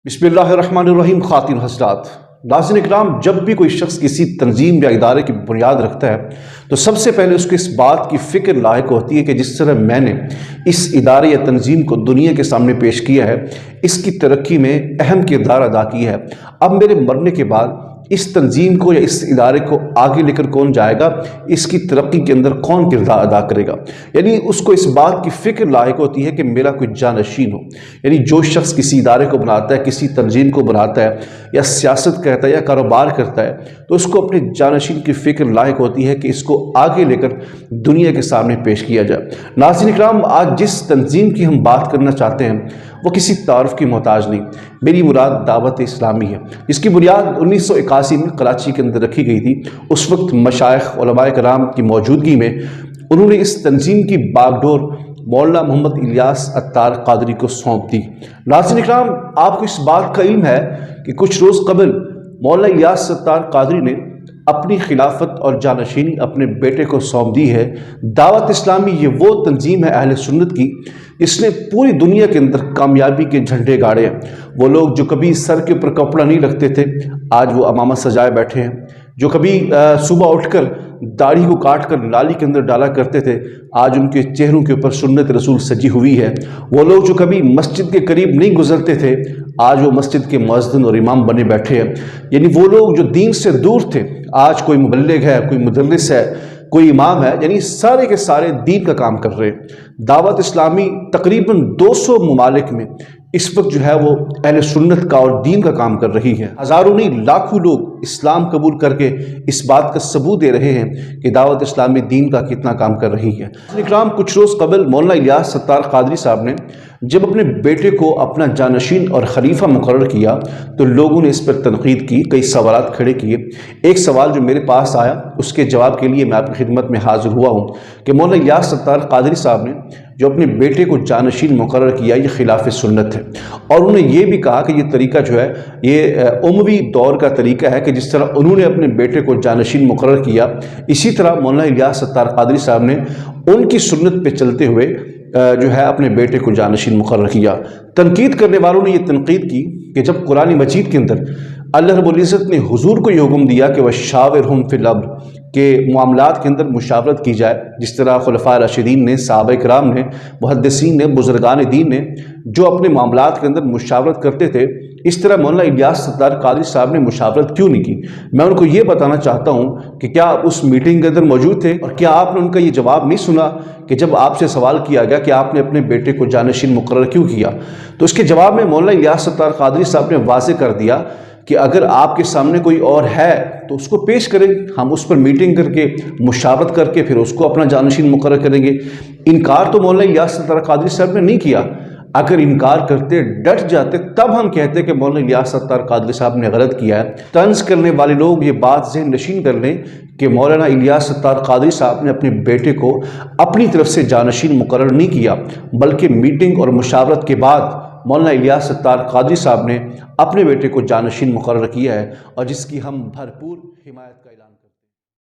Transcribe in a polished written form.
बिस्मिल्लाहिर्रहमानिर्रहीम। ख़ातिन हज़रात, नाज़रीन इकराम, जब भी कोई शख्स किसी तंजीम या इदारे की बुनियाद रखता है तो सबसे पहले उसको इस बात की फ़िक्र लायक होती है कि जिस तरह मैंने इस इदारे या तंजीम को दुनिया के सामने पेश किया है, इसकी तरक्की में अहम किरदार अदा किया है। अब मेरे मरने के बाद इस तंजीम को या इस इदारे को आगे लेकर कौन जाएगा, इसकी तरक्की के अंदर कौन किरदार अदा करेगा। यानी उसको इस बात की फ़िक्र लायक होती है कि मेरा कोई जानशीन हो। यानी जो शख्स किसी इदारे को बनाता है, किसी तंजीम को बनाता है, या सियासत करता है या कारोबार करता है, तो उसको अपने जानशीन की फ़िक्र लायक होती है कि इसको आगे लेकर दुनिया के सामने पेश किया जाए। नाज़रीन इकराम, आज जिस तंजीम की हम बात करना चाहते हैं वो किसी तारुफ की मोहताज नहीं। मेरी मुराद दावत इस्लामी है, जिसकी बुनियाद 1981 में कराची के अंदर रखी गई थी। उस वक्त मशाइख उलमाए कराम की मौजूदगी में उन्होंने इस तंजीम की बागडोर मौलाना मोहम्मद इलियास अत्तार कादरी को सौंप दी। नाज़रीन इकराम, आपको इस बात का इल्म है कि कुछ रोज़ कबल मौलाना इलियास अत्तार कादरी ने अपनी खिलाफत और जानशीनी अपने बेटे को सौंप दी है। दावत इस्लामी ये वो तंजीम है अहले सुन्नत की, इसने पूरी दुनिया के अंदर कामयाबी के झंडे गाड़े हैं। वो लोग जो कभी सर के ऊपर कपड़ा नहीं रखते थे, आज वो अमामा सजाए बैठे हैं। जो कभी सुबह उठकर दाढ़ी को काट कर नाली के अंदर डाला करते थे, आज उनके चेहरों के ऊपर सुन्नत रसूल सजी हुई है। वो लोग जो कभी मस्जिद के करीब नहीं गुजरते थे, आज वो मस्जिद के मुअज्जिन और इमाम बने बैठे हैं। यानी वो लोग जो दीन से दूर थे, आज कोई मुबल्लिग है, कोई मुदर्रिस है, कोई इमाम है, यानी सारे के सारे दीन का काम कर रहे हैं। दावत इस्लामी तकरीबन 200 ममालिक में इस वक्त जो है वो अहले सुन्नत का और दीन का काम कर रही है। हज़ारों नहीं लाखों लोग इस्लाम कबूल करके इस बात का सबूत दे रहे हैं कि दावत इस्लामी दीन का कितना काम कर रही है। इकराम, कुछ रोज़ कबल मौलाना इलियास अत्तार कादरी साहब ने जब अपने बेटे को अपना जानशीन और खलीफा मुकर्रर किया तो लोगों ने इस पर तनकीद की, कई सवालात खड़े किए। एक सवाल जो मेरे पास आया, उसके जवाब के लिए मैं आपकी खिदमत में हाजिर हुआ हूँ कि मौलाना इलियास अत्तार कादरी साहब ने जो अपने बेटे को जानशीन मुकर्रर किया, ये खिलाफ सुन्नत है। और उन्होंने ये भी कहा कि ये तरीका जो है ये उमवी दौर का तरीका है कि जिस तरह उन्होंने अपने बेटे को जानशीन मुकर्रर किया, इसी तरह मौलाना इलियास अत्तार कादरी साहब ने उनकी सुन्नत पे चलते हुए जो है अपने बेटे को जानशीन मुकर्रर किया। तनकीद करने वालों ने ये तनकीद की कि जब कुरान मजीद के अंदर अल्लाह रब्बुल इज़्ज़त ने हुजूर को ये हुक्म दिया कि वशाविरहुम फिल अम्र, के मामलात के अंदर मुशावरत की जाए, जिस तरह खुलफाए राशिदीन ने, सहाबा किराम ने, मुहद्दिसीन ने, बुजुर्गान दीन ने जो अपने मामलात के अंदर मुशावरत करते थे, इस तरह मौलाना इलियास अत्तार कादरी साहब ने मुशावरत क्यों नहीं की। मैं उनको ये बताना चाहता हूँ कि क्या आप उस मीटिंग के अंदर मौजूद थे और क्या आपने उनका ये जवाब नहीं सुना कि जब आपसे सवाल किया गया कि आपने अपने बेटे को जानशीन मुकर्रर क्यों किया, तो उसके जवाब में मौलाना इलियास अत्तार कादरी साहब ने वाज़ेह कर दिया कि अगर आपके सामने कोई और है तो उसको पेश करें, हम उस पर मीटिंग करके मुशावरत करके फिर उसको अपना जानशीन मुकर्रर करेंगे। इनकार तो मौलाना इलियास अत्तार कादरी साहब ने नहीं किया। अगर इनकार करते, डट जाते, तब हम कहते कि मौलाना इलियास अत्तार कादरी साहब ने गलत किया है। तंज करने वाले लोग ये बात ज़हन नशीन कर लें कि मौलाना इलियास अत्तार कादरी साहब ने अपने बेटे को अपनी तरफ से जानशीन मुकर्रर नहीं किया, बल्कि मीटिंग और मुशावरत के बाद मौलाना इलियास अत्तार कादरी साहब ने अपने बेटे को जानशीन मुकर्रर किया है, और जिसकी हम भरपूर हिमायत का ऐलान